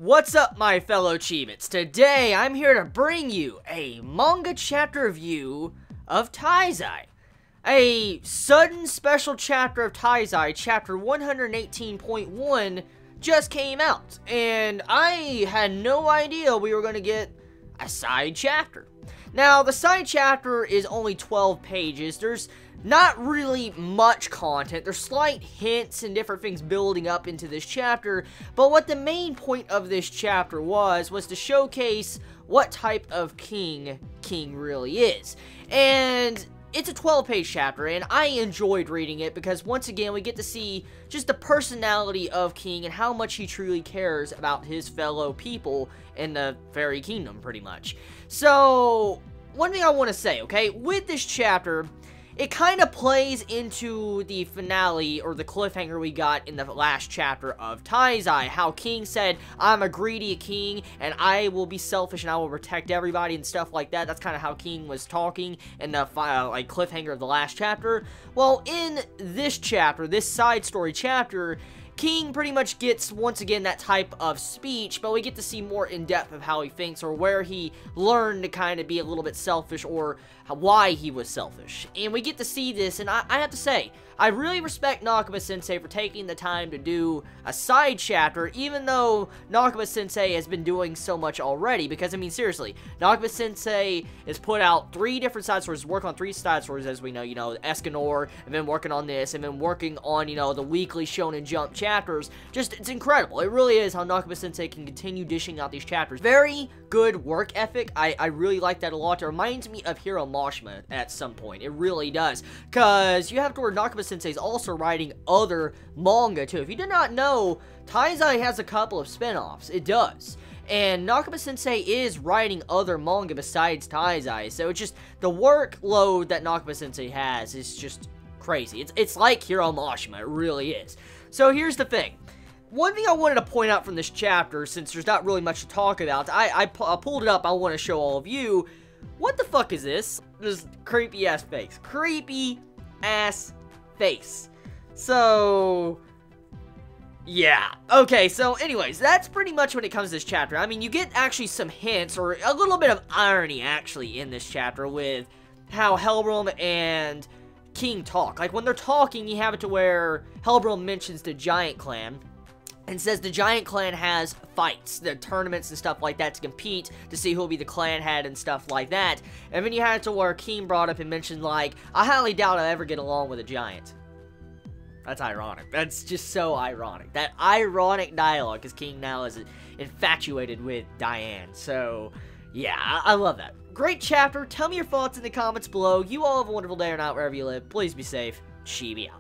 What's up, my fellow Chibits? Today, I'm here to bring you a manga chapter review of Taizai. A sudden special chapter of Taizai, chapter 118.1, just came out. And I had no idea we were going to get a side chapter. Now, the side chapter is only 12 pages. There's not really much content. There's slight hints and different things building up into this chapter, but what the main point of this chapter was to showcase what type of king really is. And it's a 12-page chapter, and I enjoyed reading it because, once again, we get to see just the personality of King and how much he truly cares about his fellow people in the Fairy Kingdom, pretty much. So, one thing I want to say, okay, with this chapter, it kind of plays into the finale, or the cliffhanger we got in the last chapter of Taizai. How King said, I'm a greedy king, and I will be selfish, and I will protect everybody, and stuff like that. That's kind of how King was talking in the cliffhanger of the last chapter. Well, in this chapter, this side story chapter, King pretty much gets, once again, that type of speech, but we get to see more in depth of how he thinks, or where he learned to kind of be a little bit selfish, or why he was selfish. And we get to see this, and I have to say, I really respect Nakaba-sensei for taking the time to do a side chapter, even though Nakaba-sensei has been doing so much already, because, I mean, seriously, Nakaba-sensei has put out 3 different side stories, worked on 3 side stories, as we know, Escanor, and then working on this, and then working on, the weekly Shonen Jump chapters. Just, it's incredible. It really is how Nakaba-sensei can continue dishing out these chapters. Very good work ethic. I really like that a lot. It reminds me of Hiro Mashima at some point. It really does. Because you have to where Nakaba-sensei is also writing other manga, too. If you did not know, Taizai has a couple of spin-offs. It does. And Nakaba-sensei is writing other manga besides Taizai. So it's just, the workload that Nakaba-sensei has is just crazy. It's like Hiro Mashima. It really is. So here's the thing. One thing I wanted to point out from this chapter, since there's not really much to talk about, I pulled it up, I want to show all of you. What the fuck is this? This creepy-ass face. Creepy-ass face. So, yeah. Okay, so anyways, that's pretty much when it comes to this chapter. I mean, you get actually some hints, or a little bit of irony, actually, in this chapter with how Hellbrom and King talk. Like, when they're talking, you have it to where Hellbrom mentions the Giant Clan, and says the Giant Clan has fights, the tournaments and stuff like that to compete to see who will be the clan head and stuff like that. And then you had it to where King brought up and mentioned, like, I highly doubt I'll ever get along with a giant. That's ironic. That's just so ironic. That ironic dialogue, because King now is infatuated with Diane. So, yeah, I love that. Great chapter. Tell me your thoughts in the comments below. You all have a wonderful day or night wherever you live. Please be safe. Chibi out.